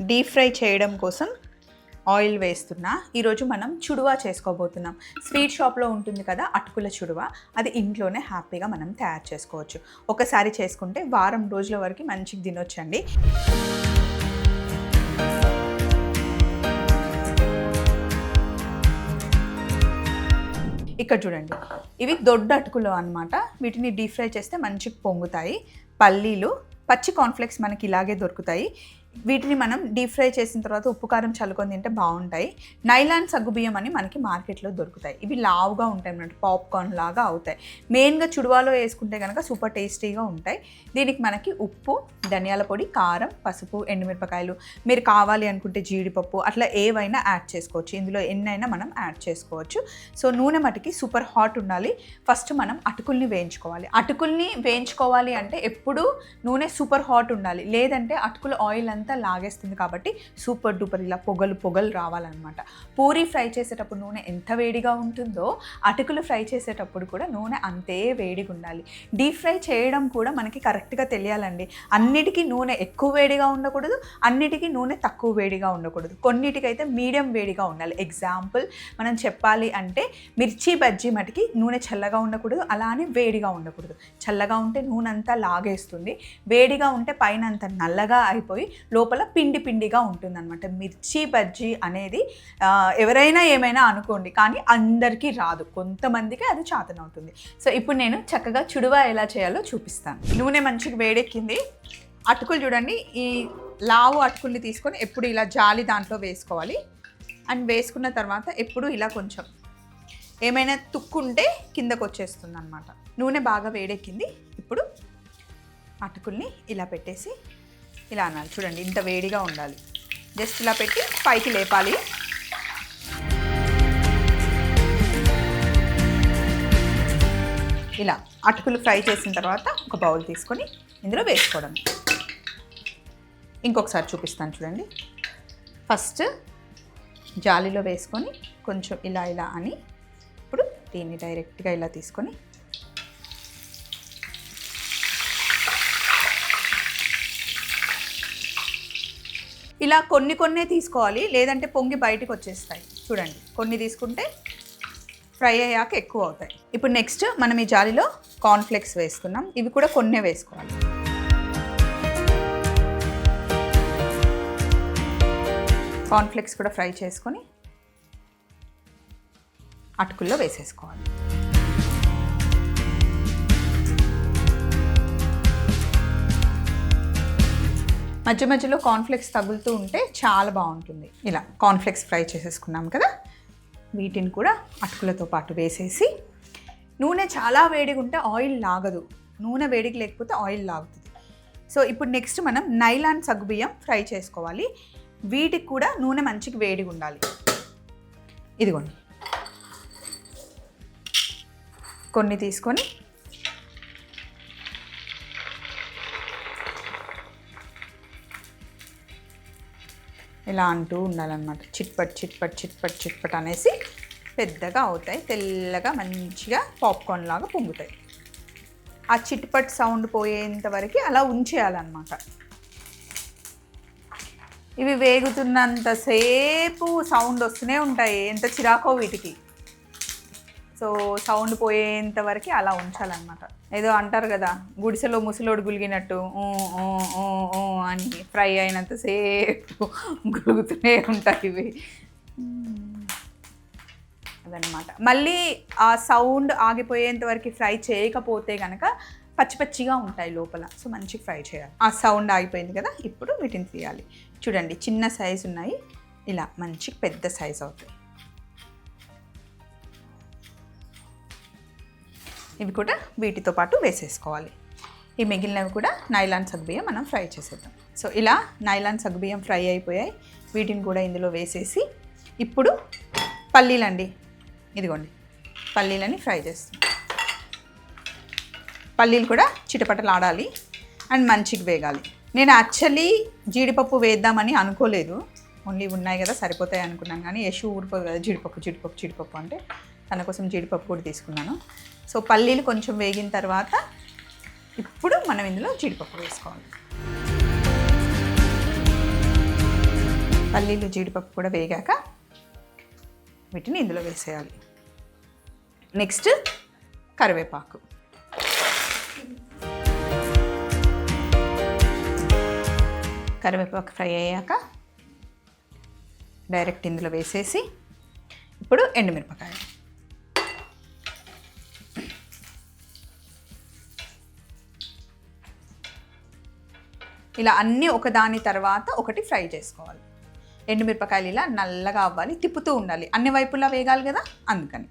Deep fry చేయడం కోసం oil వేస్తున్నా. ఈరోజు మనం చుడువా చేసుకోబోతున్నాం. స్వీట్ షాప్లో ఉంటుంది కదా అటుకుల చుడువా, అది ఇంట్లోనే హ్యాపీగా మనం తయారు చేసుకోవచ్చు. ఒకసారి చేసుకుంటే వారం రోజుల వరకు మంచిగా తినొచ్చండి. ఇక్కడ చూడండి, ఇవి దొడ్డ అటుకులు అన్నమాట. వీటిని డీప్ ఫ్రై చేస్తే మంచిగా పొంగుతాయి. పల్లీలు, పచ్చి కార్న్ఫ్లెక్స్ మనకి ఇలాగే దొరుకుతాయి. వీటిని మనం డీప్ ఫ్రై చేసిన తర్వాత ఉప్పు కారం చల్లుకొని తింటే బాగుంటాయి. నైలాన్ సగ్గుబియ్యం అని మనకి మార్కెట్లో దొరుకుతాయి. ఇవి లావుగా ఉంటాయి అన్నమాట, పాప్కార్న్ లాగా అవుతాయి. మెయిన్గా చుడువాలో వేసుకుంటే కనుక సూపర్ టేస్టీగా ఉంటాయి. దీనికి మనకి ఉప్పు, ధనియాల పొడి, కారం, పసుపు, ఎండుమిరపకాయలు, మీరు కావాలి అనుకుంటే జీడిపప్పు, అట్లా ఏవైనా యాడ్ చేసుకోవచ్చు. ఇందులో ఎన్నైనా మనం యాడ్ చేసుకోవచ్చు. సో నూనె మటుకి సూపర్ హాట్ ఉండాలి. ఫస్ట్ మనం అటుకుల్ని వేయించుకోవాలి. అటుకుల్ని వేయించుకోవాలి అంటే ఎప్పుడు నూనె సూపర్ హాట్ ఉండాలి, లేదంటే అటుకుల ఆయిల్ అంతా లాగేస్తుంది. కాబట్టి సూపర్ డూపర్ ఇలా పొగలు రావాలన్నమాట. పూరి ఫ్రై చేసేటప్పుడు నూనె ఎంత వేడిగా ఉంటుందో అటుకులు ఫ్రై చేసేటప్పుడు కూడా నూనె అంతే వేడిగా ఉండాలి. డీప్ ఫ్రై చేయడం కూడా మనకి కరెక్ట్గా తెలియాలండి. అన్నిటికీ నూనె ఎక్కువ వేడిగా ఉండకూడదు, అన్నిటికీ నూనె తక్కువ వేడిగా ఉండకూడదు. కొన్నిటికైతే మీడియం వేడిగా ఉండాలి. ఎగ్జాంపుల్ మనం చెప్పాలి అంటే మిర్చి బజ్జీ మటుకి నూనె చల్లగా ఉండకూడదు, అలానే వేడిగా ఉండకూడదు. చల్లగా ఉంటే నూనె అంతా లాగేస్తుంది, వేడిగా ఉంటే పైన అంత నల్లగా అయిపోయి లోపల పిండి పిండిగా ఉంటుందన్నమాట. మిర్చి బజ్జీ అనేది ఎవరైనా ఏమైనా అనుకోండి, కానీ అందరికీ రాదు, కొంతమందికి అది చేతనవుతుంది. సో ఇప్పుడు నేను చక్కగా చుడువా ఎలా చేయాలో చూపిస్తాను. నూనె మంచిగా వేడెక్కింది. అటుకులు చూడండి, ఈ లావు అటుకుల్ని తీసుకొని ఎప్పుడు ఇలా జాలి దాంట్లో వేసుకోవాలి. అండ్ వేసుకున్న తర్వాత ఎప్పుడు ఇలా కొంచెం ఏమైనా తుక్కుంటే కిందకు వచ్చేస్తుంది అన్నమాట. నూనె బాగా వేడెక్కింది. ఇప్పుడు అటుకుల్ని ఇలా పెట్టేసి ఇలా అనాలి. చూడండి, ఇంత వేడిగా ఉండాలి. జస్ట్ ఇలా పెట్టి పైకి లేపాలి. ఇలా అటుకులు ఫ్రై చేసిన తర్వాత ఒక బౌల్ తీసుకొని ఇందులో వేసుకోవడం. ఇంకొకసారి చూపిస్తాను చూడండి. ఫస్ట్ జాలీలో వేసుకొని కొంచెం ఇలా ఇలా అని, ఇప్పుడు దీన్ని డైరెక్ట్గా ఇలా తీసుకొని ఇలా కొన్నే తీసుకోవాలి, లేదంటే పొంగి బయటకు వచ్చేస్తాయి. చూడండి, కొన్ని తీసుకుంటే ఫ్రై అయ్యాక ఎక్కువ అవుతాయి. ఇప్పుడు నెక్స్ట్ మనం ఈ జాలీలో కార్న్ఫ్లెక్స్ వేసుకున్నాం. ఇవి కూడా కొన్నే వేసుకోవాలి. కార్న్ఫ్లెక్స్ కూడా ఫ్రై చేసుకొని అటుకుల్లో వేసేసుకోవాలి. మధ్య మధ్యలో కార్న్ఫ్లెక్స్ తగులుతూ ఉంటే చాలా బాగుంటుంది. ఇలా కార్న్ఫ్లెక్స్ ఫ్రై చేసేసుకున్నాం కదా, వీటిని కూడా అటుకులతో పాటు వేసేసి, నూనె చాలా వేడిగా ఉంటే ఆయిల్ లాగదు, నూనె వేడికి లేకపోతే ఆయిల్ లాగుతుంది. సో ఇప్పుడు నెక్స్ట్ మనం నైలాన్ సగ్గుబియ్యం ఫ్రై చేసుకోవాలి. వీటికి కూడా నూనె మంచిగా వేడిగా ఉండాలి. ఇదిగోండి, కొన్ని తీసుకొని ఇలా అంటూ ఉండాలన్నమాట. చిట్పట్ చిట్పట్ చిట్పట్ చిట్పట్ అనేసి పెద్దగా అవుతాయి, తెల్లగా మంచిగా పాప్కార్న్ లాగా పొంగుతాయి. ఆ చిట్పట్ సౌండ్ పోయేంత వరకు అలా ఉంచేయాలన్నమాట. ఇవి వేగుతున్నంతసేపు సౌండ్ వస్తూనే ఉంటాయి, ఎంత చిరాకో వీటికి. సో సౌండ్ పోయేంత వరకు అలా ఉంచాలన్నమాట. ఏదో అంటారు కదా, గుడిసెలో ముసలోడు గులిగినట్టు అని ఫ్రై అయినంతసేపు గులుగుతూనే ఉంటాయి ఇవి. అదనమాట. మళ్ళీ ఆ సౌండ్ ఆగిపోయేంత వరకు ఫ్రై చేయకపోతే కనుక పచ్చి పచ్చిగా ఉంటాయి లోపల. సో మంచిగా ఫ్రై చేయాలి. ఆ సౌండ్ ఆగిపోయింది కదా, ఇప్పుడు వీటిని తీయాలి. చూడండి, చిన్న సైజు ఉన్నాయి, ఇలా మంచి పెద్ద సైజు అవుతాయి. ఇవి కూడా వీటితో పాటు వేసేసుకోవాలి. ఈ మిగిలినవి కూడా నైలాన్ సగ్గుబియ్యం మనం ఫ్రై చేసేద్దాం. సో ఇలా నైలాన్ సగ్గుబియ్యం ఫ్రై అయిపోయాయి. వీటిని కూడా ఇందులో వేసేసి ఇప్పుడు పల్లీలండి, ఇదిగోండి పల్లీలని ఫ్రై చేస్తాం. పల్లీలు కూడా చిటపటలాడాలి అండ్ మంచిగా వేగాలి. నేను యాక్చువల్లీ జీడిపప్పు వేద్దామని అనుకోలేదు, ఓన్లీ ఉన్నాయి కదా సరిపోతాయి అనుకున్నాను. కానీ యశు ఊరిపోదు కదా జీడిపప్పు అంటే తన కోసం జీడిపప్పు కూడా తీసుకున్నాను. సో పల్లీలు కొంచెం వేగిన తర్వాత ఇప్పుడు మనం ఇందులో జీడిపప్పు వేసుకోవాలి. పల్లీలు జీడిపప్పు కూడా వేగాక వీటిని ఇందులో వేసేయాలి. నెక్స్ట్ కరివేపాకు. కరివేపాకు ఫ్రై అయ్యాక డైరెక్ట్ ఇందులో వేసేసి ఇప్పుడు ఎండుమిరపకాయలు. ఇలా అన్నీ ఒకదాని తర్వాత ఒకటి ఫ్రై చేసుకోవాలి. ఎండుమిరపకాయలు ఇలా నల్లగా అవ్వాలి, తిప్పుతూ ఉండాలి, అన్ని వైపులా వేగాలి కదా, అందుకని.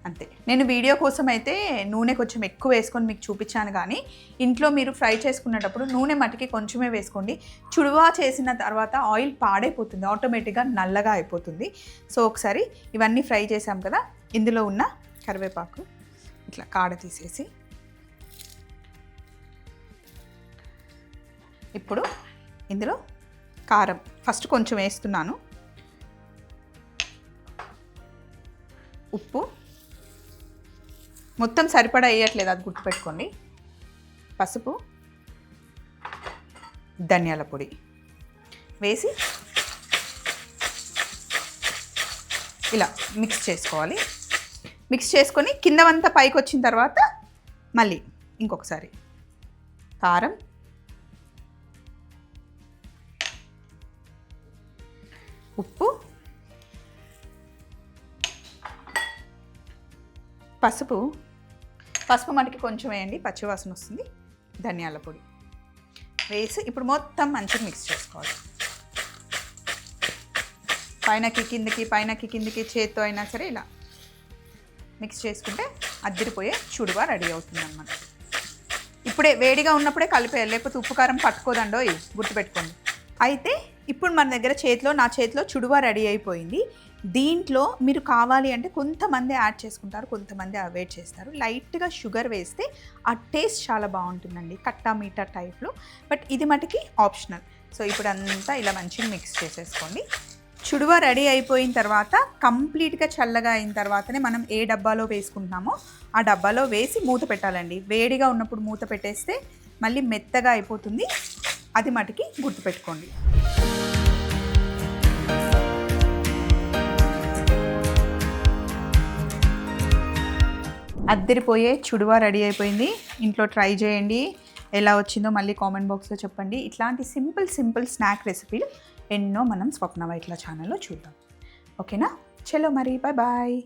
అంతే. నేను వీడియో కోసం అయితే నూనె కొంచెం ఎక్కువ వేసుకొని మీకు చూపించాను, కానీ ఇంట్లో మీరు ఫ్రై చేసుకునేటప్పుడు నూనె మటుకి కొంచెమే వేసుకోండి. చుడువా చేసిన తర్వాత ఆయిల్ పాడైపోతుంది, ఆటోమేటిక్గా నల్లగా అయిపోతుంది. సో ఒకసారి ఇవన్నీ ఫ్రై చేసాం కదా, ఇందులో ఉన్న కరివేపాకు ఇట్లా కాడ తీసేసి ఇప్పుడు ఇందులో కారం ఫస్ట్ కొంచెం వేస్తున్నాను, ఉప్పు మొత్తం సరిపడా వేయట్లేదు, అది గుర్తుపెట్టుకోండి, పసుపు, ధనియాల పొడి వేసి ఇలా మిక్స్ చేసుకోవాలి. మిక్స్ చేసుకొని కిందవంతా పైకి వచ్చిన తర్వాత మళ్ళీ ఇంకొకసారి కారం, ఉప్పు, పసుపు మనకి కొంచెం వేయండి, పచ్చివాసన వస్తుంది, ధనియాల పొడి వేసి ఇప్పుడు మొత్తం మంచిగా మిక్స్ చేసుకోవాలి. పైనకి కిందికి చేత్తో అయినా సరే ఇలా మిక్స్ చేసుకుంటే అద్దిరిపోయే చుడువా రెడీ అవుతుంది అన్నమాట. ఇప్పుడే వేడిగా ఉన్నప్పుడే కలిపేయాలి, లేకపోతే ఉప్పు కారం పట్టుకోదండో, గుర్తుపెట్టుకోండి. అయితే ఇప్పుడు మన దగ్గర నా చేతిలో చుడువా రెడీ అయిపోయింది. దీంట్లో మీరు కావాలి అంటే కొంతమంది యాడ్ చేసుకుంటారు, కొంతమంది అవాయిడ్ చేస్తారు. లైట్గా షుగర్ వేస్తే ఆ టేస్ట్ చాలా బాగుంటుందండి, కట్టా మీఠా టైప్లో. బట్ ఇది మటుకి ఆప్షనల్. సో ఇప్పుడు అంతా ఇలా మంచిగా మిక్స్ చేసేసుకోండి. చుడువా రెడీ అయిపోయిన తర్వాత కంప్లీట్గా చల్లగా అయిన తర్వాతనే మనం ఏ డబ్బాలో వేసుకుంటున్నామో ఆ డబ్బాలో వేసి మూత పెట్టాలండి. వేడిగా ఉన్నప్పుడు మూత పెట్టేస్తే మళ్ళీ మెత్తగా అయిపోతుంది, అది మటుకి గుర్తుపెట్టుకోండి. అద్దరిపోయే చుడువా రెడీ అయిపోయింది. ఇంట్లో ట్రై చేయండి, ఎలా వచ్చిందో మళ్ళీ కామెంట్ బాక్స్లో చెప్పండి. ఇట్లాంటి సింపుల్ స్నాక్ రెసిపీలు ఎన్నో మనం స్వప్న వైట్ల ఛానల్లో చూద్దాం. ఓకేనా? చలో మరి, బాయ్ బాయ్.